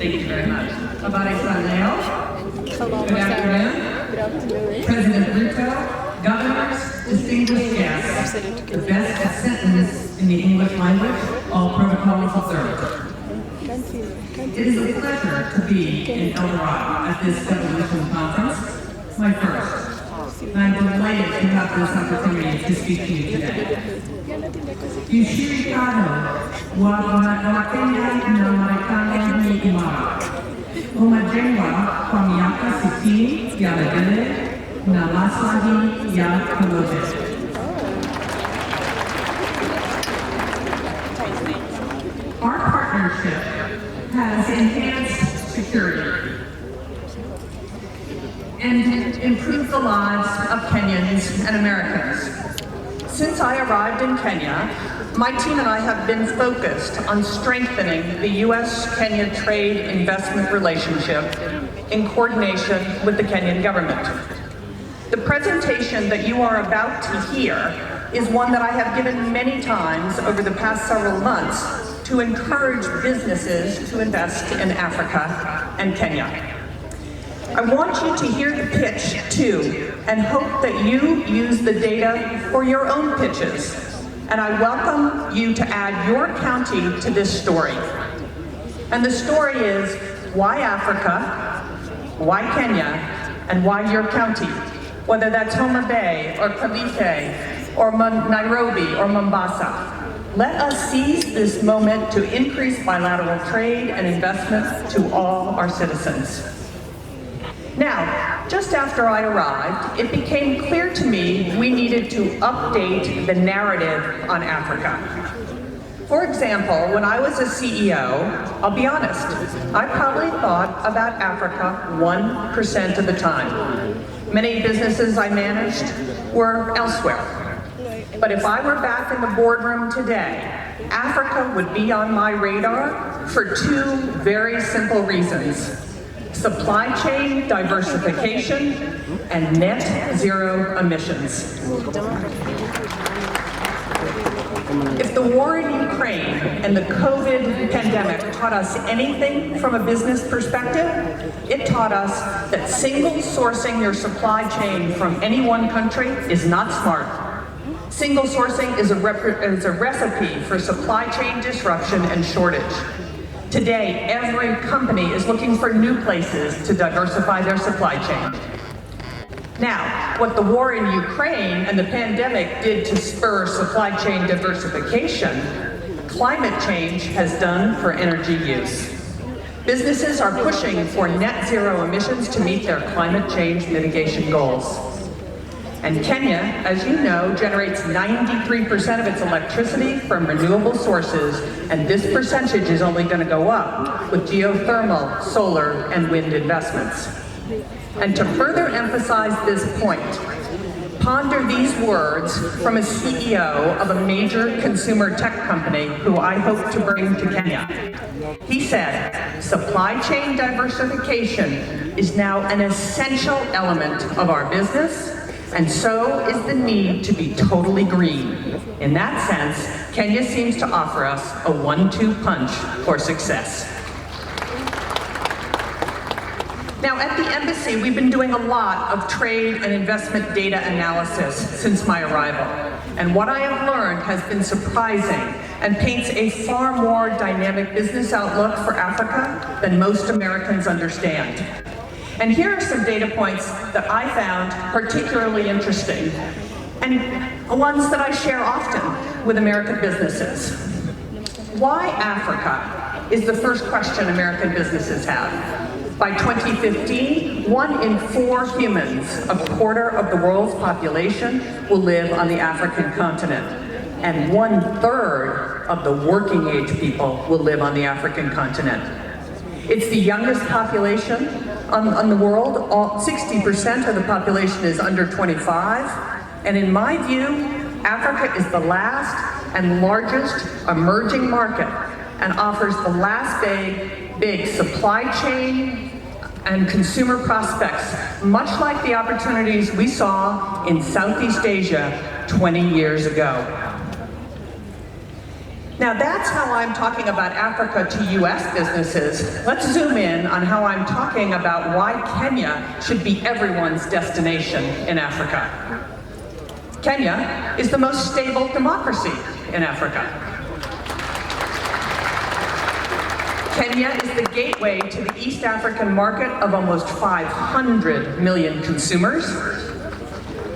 Thank you very much. Habari sa Leo. Good afternoon. President Ruto, governors, distinguished guests, the best at sentence in the English language, all protocols observed. It is a pleasure to be in El Dorado at this Devolution conference, my first. And I'm delighted to have this opportunity to speak to you today. Yushirikado wa Wakenya na Marekani ni imara. Umejengwa kwa miaka 60 ya mbele na maslahi ya pamoja. Our partnership has enhanced security and improved the lives of Kenyans and Americans. Since I arrived in Kenya, my team and I have been focused on strengthening the U.S.-Kenya trade investment relationship in coordination with the Kenyan government. The presentation that you are about to hear is one that I have given many times over the past several months to encourage businesses to invest in Africa and Kenya. I want you to hear the pitch too, and hope that you use the data for your own pitches. And I welcome you to add your county to this story. And the story is why Africa, why Kenya, and why your county, whether that's Homa Bay or Kilifi or Nairobi or Mombasa. Let us seize this moment to increase bilateral trade and investment to all our citizens. Now, just after I arrived, it became clear to me we needed to update the narrative on Africa. For example, when I was a CEO, I'll be honest, I probably thought about Africa 1% of the time. Many businesses I managed were elsewhere. But if I were back in the boardroom today, Africa would be on my radar for two very simple reasons: supply chain diversification and net zero emissions. If the war in Ukraine and the COVID pandemic taught us anything from a business perspective, it taught us that single sourcing your supply chain from any one country is not smart. Single sourcing is a recipe for supply chain disruption and shortage. Today, every company is looking for new places to diversify their supply chain. Now, what the war in Ukraine and the pandemic did to spur supply chain diversification, climate change has done for energy use. Businesses are pushing for net zero emissions to meet their climate change mitigation goals. And Kenya, as you know, generates 93% of its electricity from renewable sources, and this percentage is only going to go up with geothermal, solar, and wind investments. And to further emphasize this point, ponder these words from a CEO of a major consumer tech company who I hope to bring to Kenya. He said, "Supply chain diversification is now an essential element of our business, and so is the need to be totally green. In that sense, Kenya seems to offer us a 1-2 punch for success." Now, at the embassy, we've been doing a lot of trade and investment data analysis since my arrival. And what I have learned has been surprising and paints a far more dynamic business outlook for Africa than most Americans understand. And here are some data points that I found particularly interesting, and ones that I share often with American businesses. Why Africa is the first question American businesses have. By 2015, 1 in 4 humans, a quarter of the world's population, will live on the African continent. And 1/3 of the working age people will live on the African continent. It's the youngest population on the world. 60% of the population is under 25. And in my view, Africa is the last and largest emerging market and offers the last big supply chain and consumer prospects, much like the opportunities we saw in Southeast Asia 20 years ago. Now that's how I'm talking about Africa to US businesses. Let's zoom in on how I'm talking about why Kenya should be everyone's destination in Africa. Kenya is the most stable democracy in Africa. Kenya is the gateway to the East African market of almost 500 million consumers.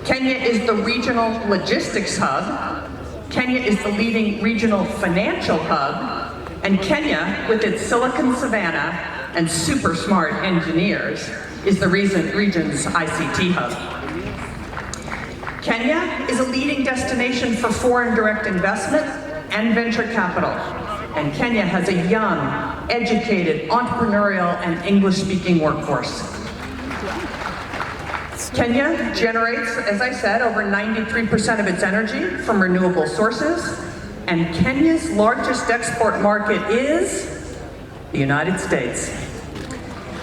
Kenya is the regional logistics hub. Kenya is the leading regional financial hub, and Kenya, with its Silicon Savannah and super smart engineers, is the region's ICT hub. Kenya is a leading destination for foreign direct investment and venture capital, and Kenya has a young, educated, entrepreneurial, and English-speaking workforce. Kenya generates, as I said, over 93% of its energy from renewable sources, and Kenya's largest export market is the United States.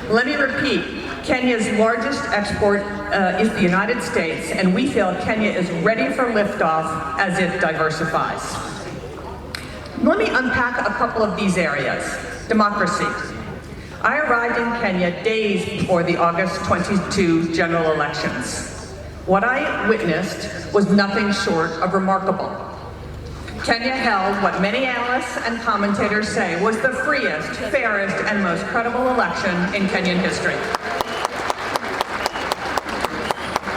Let me repeat, Kenya's largest export is the United States, and we feel Kenya is ready for liftoff as it diversifies. Let me unpack a couple of these areas. Democracy. I arrived in Kenya days before the August 22 general elections. What I witnessed was nothing short of remarkable. Kenya held what many analysts and commentators say was the freest, fairest, and most credible election in Kenyan history.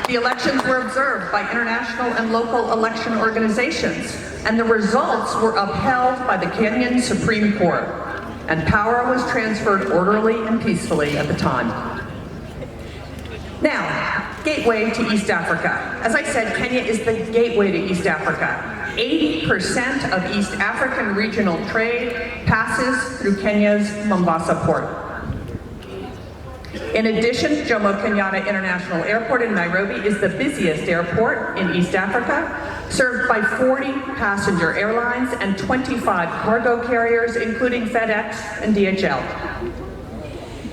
The elections were observed by international and local election organizations, and the results were upheld by the Kenyan Supreme Court, and power was transferred orderly and peacefully at the time. Now, gateway to East Africa. As I said, Kenya is the gateway to East Africa. 80% of East African regional trade passes through Kenya's Mombasa port. In addition, Jomo Kenyatta International Airport in Nairobi is the busiest airport in East Africa, served by 40 passenger airlines and 25 cargo carriers, including FedEx and DHL.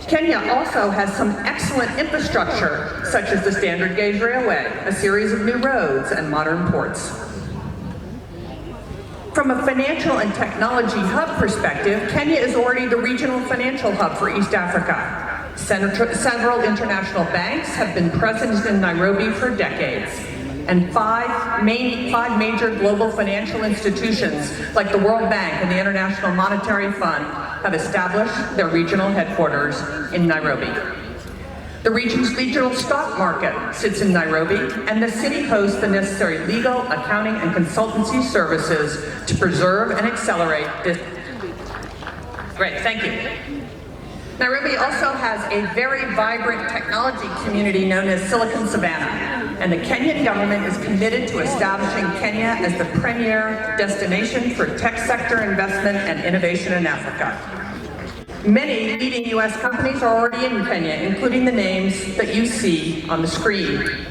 Kenya also has some excellent infrastructure, such as the standard gauge railway, a series of new roads, and modern ports. From a financial and technology hub perspective, Kenya is already the regional financial hub for East Africa. Several international banks have been present in Nairobi for decades, and five major global financial institutions like the World Bank and the International Monetary Fund have established their regional headquarters in Nairobi. The region's regional stock market sits in Nairobi, and the city hosts the necessary legal, accounting, and consultancy services to preserve and accelerate this. Great, thank you. Nairobi also has a very vibrant technology community known as Silicon Savannah, and the Kenyan government is committed to establishing Kenya as the premier destination for tech sector investment and innovation in Africa. Many leading US companies are already in Kenya, including the names that you see on the screen.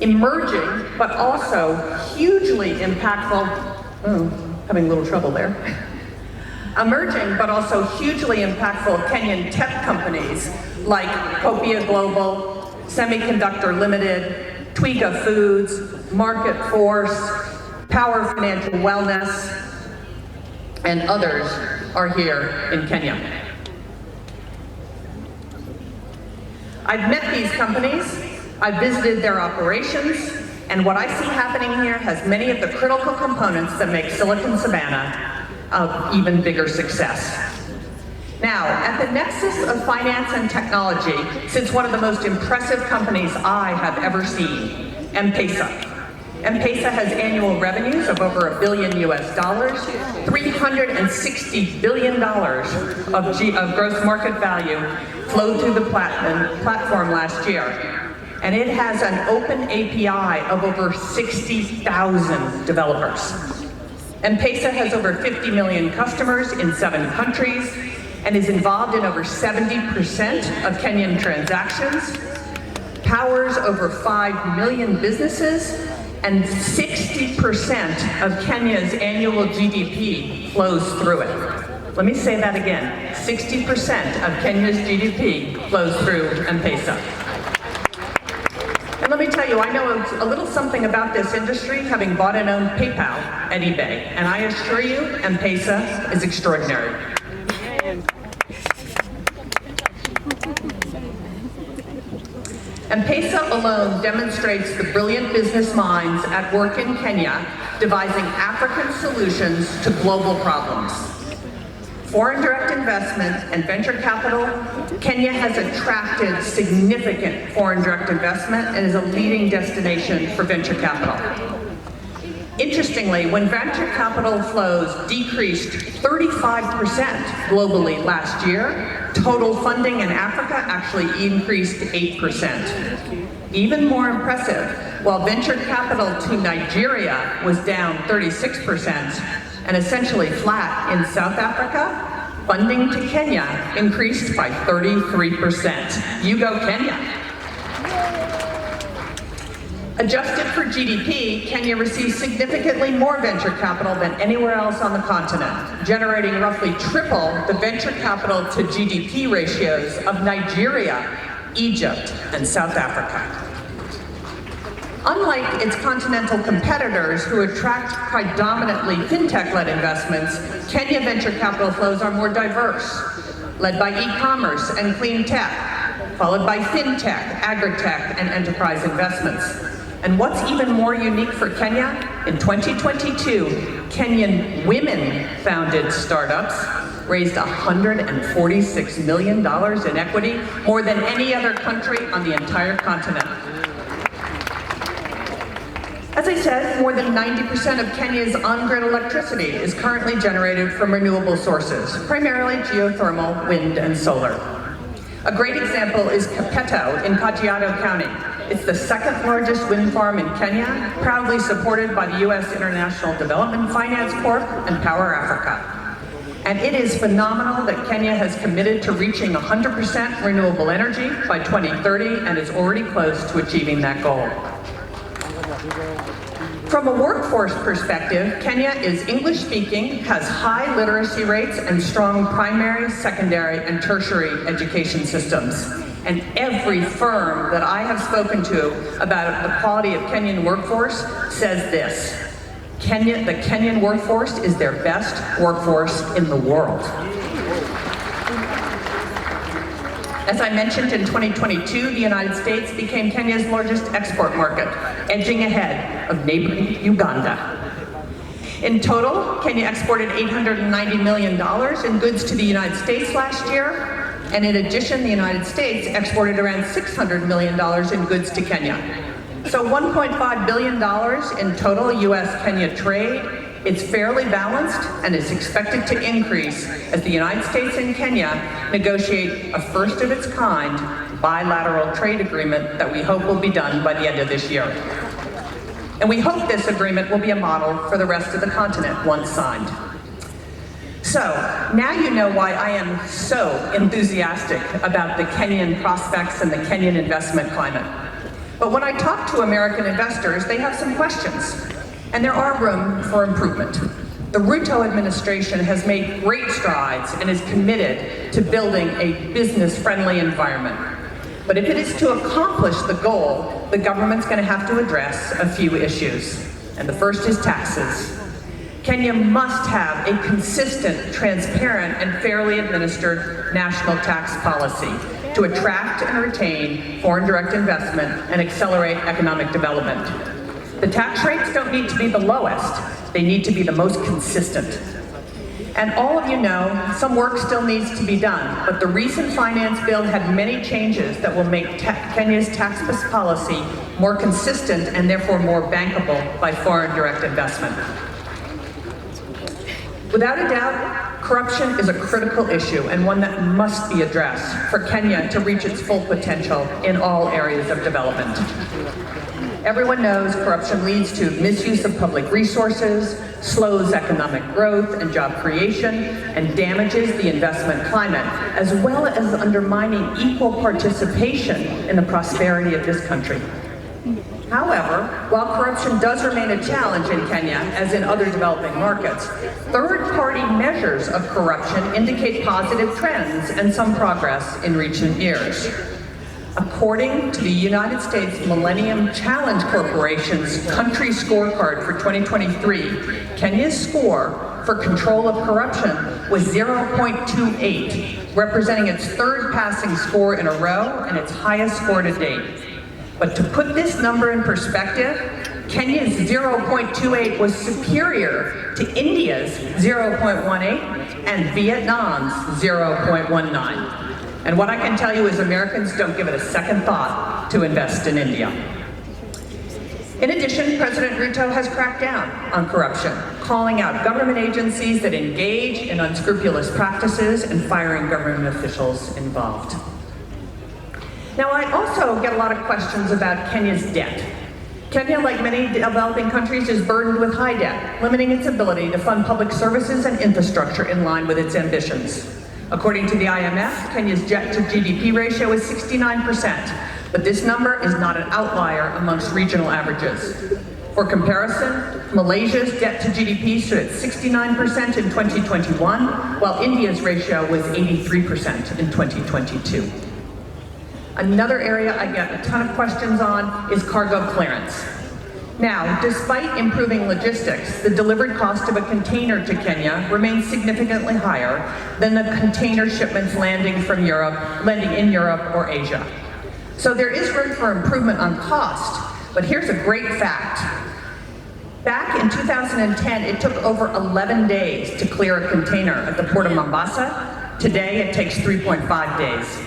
Emerging, but also hugely impactful, having a little trouble there. Emerging, but also hugely impactful Kenyan tech companies like Copia Global, Semiconductor Limited, Twiga Foods, Market Force, Power Financial Wellness, and others are here in Kenya. I've met these companies, I've visited their operations, and what I see happening here has many of the critical components that make Silicon Savannah of even bigger success. Now, at the nexus of finance and technology sits one of the most impressive companies I have ever seen, M-Pesa. M-Pesa has annual revenues of over $1 billion US, $360 billion of gross market value flowed through the platform last year. And it has an open API of over 60,000 developers. M-Pesa has over 50 million customers in 7 countries and is involved in over 70% of Kenyan transactions, powers over 5 million businesses, and 60% of Kenya's annual GDP flows through it. Let me say that again. 60% of Kenya's GDP flows through M-Pesa. And let me tell you, I know a little something about this industry, having bought and owned PayPal at eBay, and I assure you, M-Pesa is extraordinary. M-Pesa alone demonstrates the brilliant business minds at work in Kenya, devising African solutions to global problems. Foreign direct investment and venture capital, Kenya has attracted significant foreign direct investment and is a leading destination for venture capital. Interestingly, when venture capital flows decreased 35% globally last year, total funding in Africa actually increased 8%. Even more impressive, while venture capital to Nigeria was down 36% and essentially flat in South Africa, funding to Kenya increased by 33%. You go Kenya. Adjusted for GDP, Kenya receives significantly more venture capital than anywhere else on the continent, generating roughly triple the venture capital to GDP ratios of Nigeria, Egypt, and South Africa. Unlike its continental competitors who attract predominantly fintech-led investments, Kenya venture capital flows are more diverse, led by e-commerce and clean tech, followed by fintech, agri-tech, and enterprise investments. And what's even more unique for Kenya, in 2022, Kenyan women-founded startups raised $146 million in equity, more than any other country on the entire continent. As I said, more than 90% of Kenya's on-grid electricity is currently generated from renewable sources, primarily geothermal, wind, and solar. A great example is Kapeto in Kajiado County. It's the second largest wind farm in Kenya, proudly supported by the U.S. International Development Finance Corp and Power Africa. And it is phenomenal that Kenya has committed to reaching 100% renewable energy by 2030 and is already close to achieving that goal. From a workforce perspective, Kenya is English-speaking, has high literacy rates, and strong primary, secondary, and tertiary education systems. And every firm that I have spoken to about the quality of Kenyan workforce says this: the Kenyan workforce is their best workforce in the world. As I mentioned, in 2022, the United States became Kenya's largest export market, edging ahead of neighboring Uganda. In total, Kenya exported $890 million in goods to the United States last year, and in addition, the United States exported around $600 million in goods to Kenya. So $1.5 billion in total U.S.-Kenya trade. It's fairly balanced and is expected to increase as the United States and Kenya negotiate a first-of-its-kind bilateral trade agreement that we hope will be done by the end of this year. And we hope this agreement will be a model for the rest of the continent once signed. So, now you know why I am so enthusiastic about the Kenyan prospects and the Kenyan investment climate. But when I talk to American investors, they have some questions. And there are room for improvement. The Ruto administration has made great strides and is committed to building a business-friendly environment. But if it is to accomplish the goal, the government's going to have to address a few issues. And the first is taxes. Kenya must have a consistent, transparent, and fairly administered national tax policy to attract and retain foreign direct investment and accelerate economic development. The tax rates don't need to be the lowest, they need to be the most consistent. And all of you know, some work still needs to be done, but the recent finance bill had many changes that will make Kenya's tax policy more consistent and therefore more bankable by foreign direct investment. Without a doubt, corruption is a critical issue and one that must be addressed for Kenya to reach its full potential in all areas of development. Everyone knows corruption leads to misuse of public resources, slows economic growth and job creation, and damages the investment climate, as well as undermining equal participation in the prosperity of this country. However, while corruption does remain a challenge in Kenya, as in other developing markets, third-party measures of corruption indicate positive trends and some progress in recent years. According to the United States Millennium Challenge Corporation's country scorecard for 2023, Kenya's score for control of corruption was 0.28, representing its third passing score in a row and its highest score to date. But to put this number in perspective, Kenya's 0.28 was superior to India's 0.18 and Vietnam's 0.19. And what I can tell you is Americans don't give it a second thought to invest in India. In addition, President Ruto has cracked down on corruption, calling out government agencies that engage in unscrupulous practices and firing government officials involved. Now, I also get a lot of questions about Kenya's debt. Kenya, like many developing countries, is burdened with high debt, limiting its ability to fund public services and infrastructure in line with its ambitions. According to the IMF, Kenya's debt to GDP ratio is 69%, but this number is not an outlier amongst regional averages. For comparison, Malaysia's debt to GDP stood at 69% in 2021, while India's ratio was 83% in 2022. Another area I get a ton of questions on is cargo clearance. Now, despite improving logistics, the delivered cost of a container to Kenya remains significantly higher than the container shipments landing in Europe or Asia. So there is room for improvement on cost, but here's a great fact. Back in 2010, it took over 11 days to clear a container at the port of Mombasa. Today, it takes 3.5 days.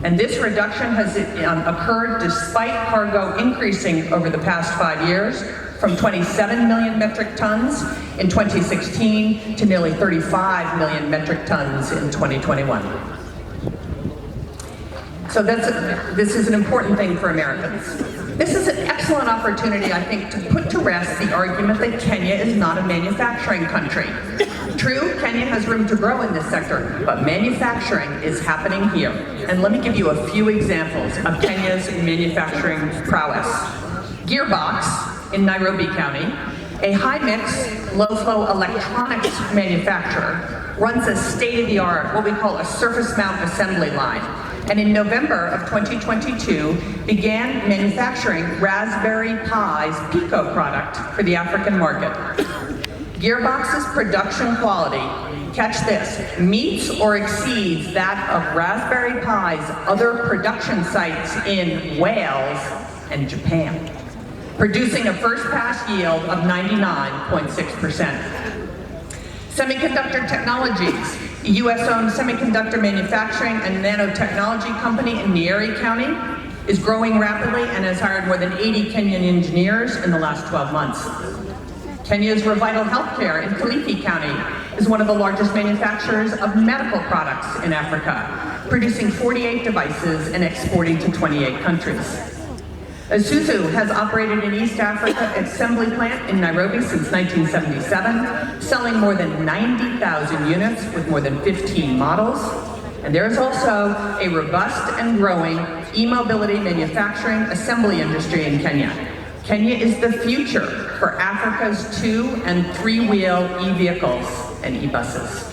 And this reduction has occurred despite cargo increasing over the past 5 years from 27 million metric tons in 2016 to nearly 35 million metric tons in 2021. So this is an important thing for Americans. This is an excellent opportunity, I think, to put to rest the argument that Kenya is not a manufacturing country. True, Kenya has room to grow in this sector, but manufacturing is happening here. And let me give you a few examples of Kenya's manufacturing prowess. Gearbox in Nairobi County, a high-mix, low-flow electronics manufacturer, runs a state-of-the-art, what we call a surface mount assembly line. And in November of 2022, began manufacturing Raspberry Pi's Pico product for the African market. Gearbox's production quality, catch this, meets or exceeds that of Raspberry Pi's other production sites in Wales and Japan, producing a first pass yield of 99.6%. Semiconductor Technologies, a US-owned semiconductor manufacturing and nanotechnology company in Nyeri County, is growing rapidly and has hired more than 80 Kenyan engineers in the last 12 months. Kenya's Revital Healthcare in Kilifi County is one of the largest manufacturers of medical products in Africa, producing 48 devices and exporting to 28 countries. Isuzu has operated an East Africa assembly plant in Nairobi since 1977, selling more than 90,000 units with more than 15 models. And there's also a robust and growing e-mobility manufacturing assembly industry in Kenya. Kenya is the future for Africa's 2- and 3-wheel e-vehicles and e-buses.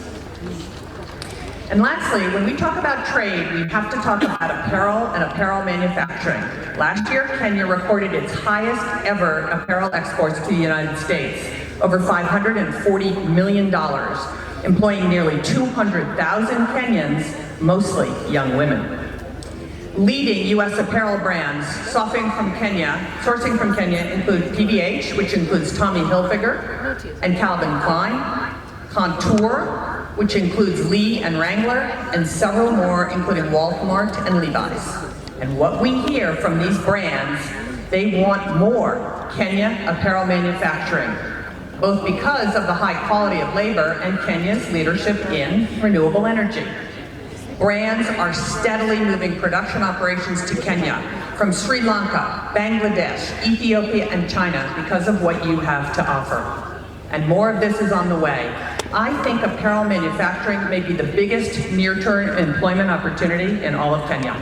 And lastly, when we talk about trade, we have to talk about apparel and apparel manufacturing. Last year, Kenya recorded its highest ever apparel exports to the United States, over $540 million, employing nearly 200,000 Kenyans, mostly young women. Leading U.S. apparel brands sourcing from Kenya include PVH, which includes Tommy Hilfiger and Calvin Klein, Contour, which includes Lee and Wrangler, and several more, including Walmart and Levi's. And what we hear from these brands, they want more Kenya apparel manufacturing, both because of the high quality of labor and Kenya's leadership in renewable energy. Brands are steadily moving production operations to Kenya from Sri Lanka, Bangladesh, Ethiopia, and China because of what you have to offer. And more of this is on the way. I think apparel manufacturing may be the biggest near-term employment opportunity in all of Kenya.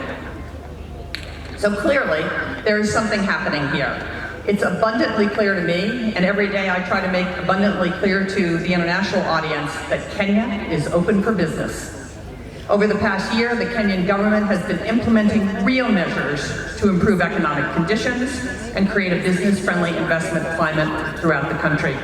So clearly, there is something happening here. It's abundantly clear to me, and every day I try to make abundantly clear to the international audience that Kenya is open for business. Over the past year, the Kenyan government has been implementing real measures to improve economic conditions and create a business-friendly investment climate throughout the country.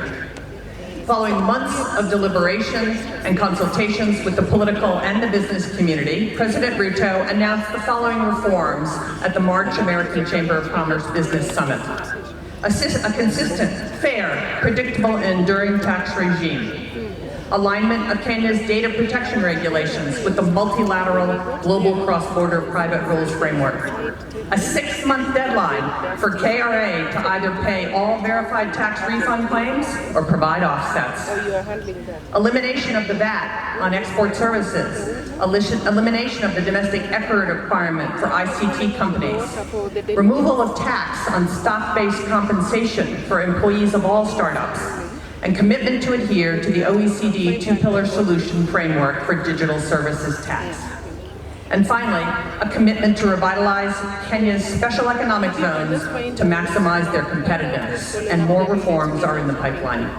Following months of deliberation and consultations with the political and the business community, President Ruto announced the following reforms at the March American Chamber of Commerce Business Summit. A consistent, fair, predictable, and enduring tax regime. Alignment of Kenya's data protection regulations with the multilateral global cross-border private rules framework. A 6-month deadline for KRA to either pay all verified tax refund claims or provide offsets. Elimination of the VAT on export services. Elimination of the domestic equity requirement for ICT companies. Removal of tax on stock-based compensation for employees of all startups. And commitment to adhere to the OECD two-pillar solution framework for digital services tax. And finally, a commitment to revitalize Kenya's special economic zones to maximize their competitiveness, and more reforms are in the pipeline.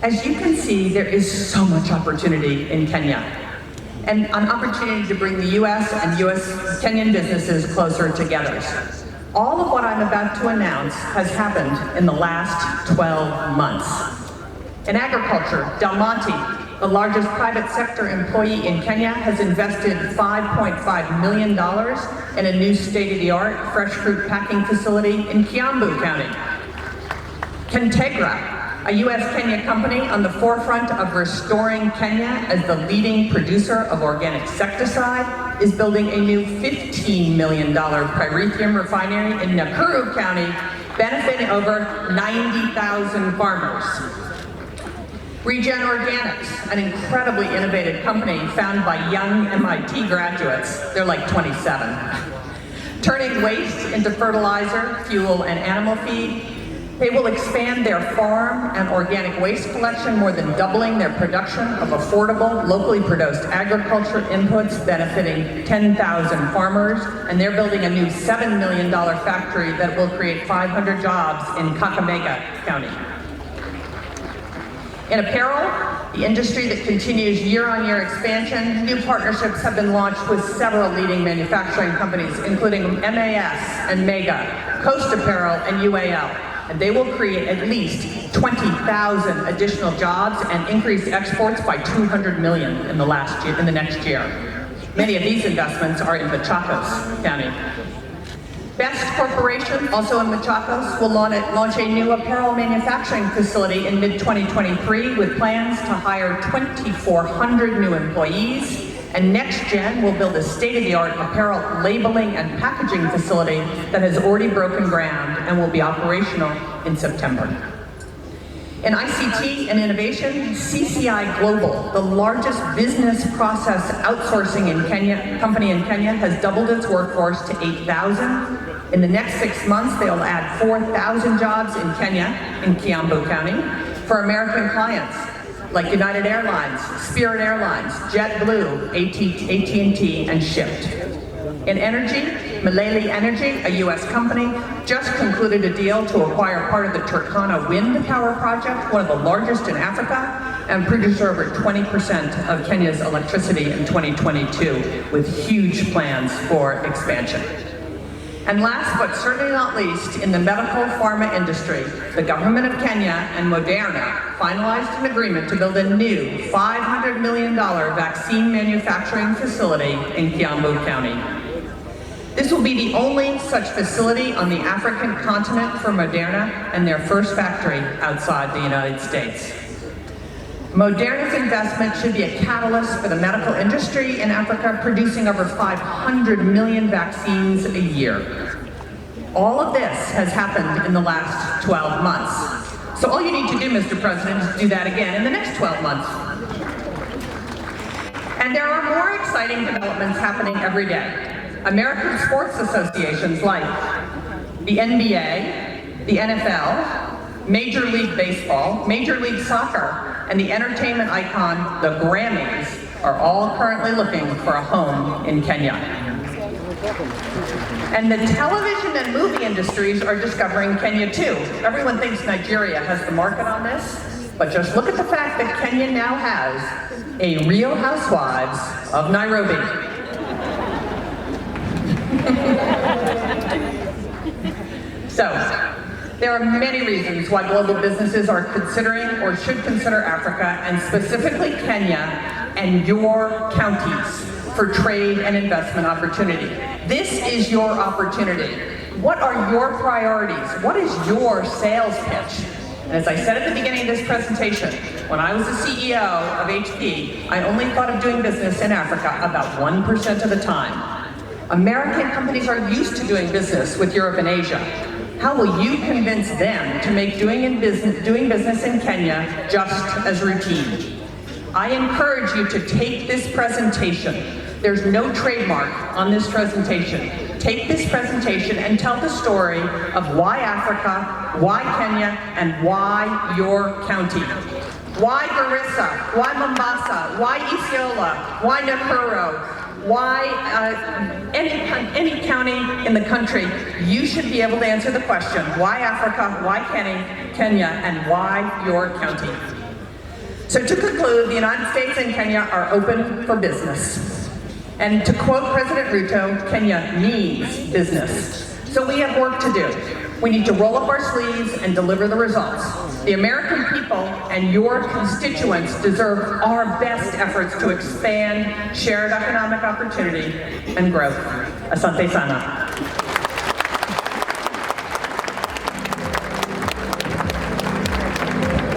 As you can see, there is so much opportunity in Kenya, and an opportunity to bring the US and Kenyan businesses closer together. All of what I'm about to announce has happened in the last 12 months. In agriculture, Del Monte, the largest private sector employee in Kenya, has invested $5.5 million in a new state-of-the-art fresh fruit packing facility in Kiambu County. Kentegra, a US-Kenya company on the forefront of restoring Kenya as the leading producer of organic insecticide, is building a new $15 million pyrethrum refinery in Nakuru County, benefiting over 90,000 farmers. Regen Organics, an incredibly innovative company founded by young MIT graduates, they're like 27, turning waste into fertilizer, fuel, and animal feed. They will expand their farm and organic waste collection, more than doubling their production of affordable, locally produced agriculture inputs benefiting 10,000 farmers, and they're building a new $7 million factory that will create 500 jobs in Kakamega County. In apparel, the industry that continues year-on-year expansion, new partnerships have been launched with several leading manufacturing companies, including MAS and Mega, Coast Apparel, and UAL. And they will create at least 20,000 additional jobs and increase exports by 200 million in the next year. Many of these investments are in Machakos County. Best Corporation, also in Machakos, will launch a new apparel manufacturing facility in mid-2023 with plans to hire 2,400 new employees. And NextGen will build a state-of-the-art apparel labeling and packaging facility that has already broken ground and will be operational in September. In ICT and innovation, CCI Global, the largest business process outsourcing company in Kenya, has doubled its workforce to 8,000. In the next 6 months, they will add 4,000 jobs in Kenya, in Kiambu County, for American clients like United Airlines, Spirit Airlines, JetBlue, AT&T, and Shift. In energy, Milele Energy, a US company, just concluded a deal to acquire part of the Turkana wind power project, one of the largest in Africa, and produce over 20% of Kenya's electricity in 2022, with huge plans for expansion. And last but certainly not least, in the medical pharma industry, the government of Kenya and Moderna finalized an agreement to build a new $500 million vaccine manufacturing facility in Kiambu County. This will be the only such facility on the African continent for Moderna, and their first factory outside the United States. Moderna's investment should be a catalyst for the medical industry in Africa, producing over 500 million vaccines a year. All of this has happened in the last 12 months. So all you need to do, Mr. President, is do that again in the next 12 months. And there are more exciting developments happening every day. American sports associations like the NBA, the NFL, Major League Baseball, Major League Soccer, and the entertainment icon, the Grammys, are all currently looking for a home in Kenya. And the television and movie industries are discovering Kenya too. Everyone thinks Nigeria has the market on this. But just look at the fact that Kenya now has a Real Housewives of Nairobi. So, there are many reasons why global businesses are considering or should consider Africa, and specifically Kenya and your counties, for trade and investment opportunity. This is your opportunity. What are your priorities? What is your sales pitch? And as I said at the beginning of this presentation, when I was the CEO of HP, I only thought of doing business in Africa about 1% of the time. American companies are used to doing business with Europe and Asia. How will you convince them to make doing business in Kenya just as routine? I encourage you to take this presentation. There's no trademark on this presentation. Take this presentation and tell the story of why Africa, why Kenya, and why your county. Why Garissa? Why Mombasa? Why Isiolo? Why Nakuru? Why any county in the country? You should be able to answer the question, why Africa, why Kenya, and why your county? So to conclude, the United States and Kenya are open for business. And to quote President Ruto, Kenya needs business. So we have work to do. We need to roll up our sleeves and deliver the results. The American people and your constituents deserve our best efforts to expand shared economic opportunity and growth. Asante sana.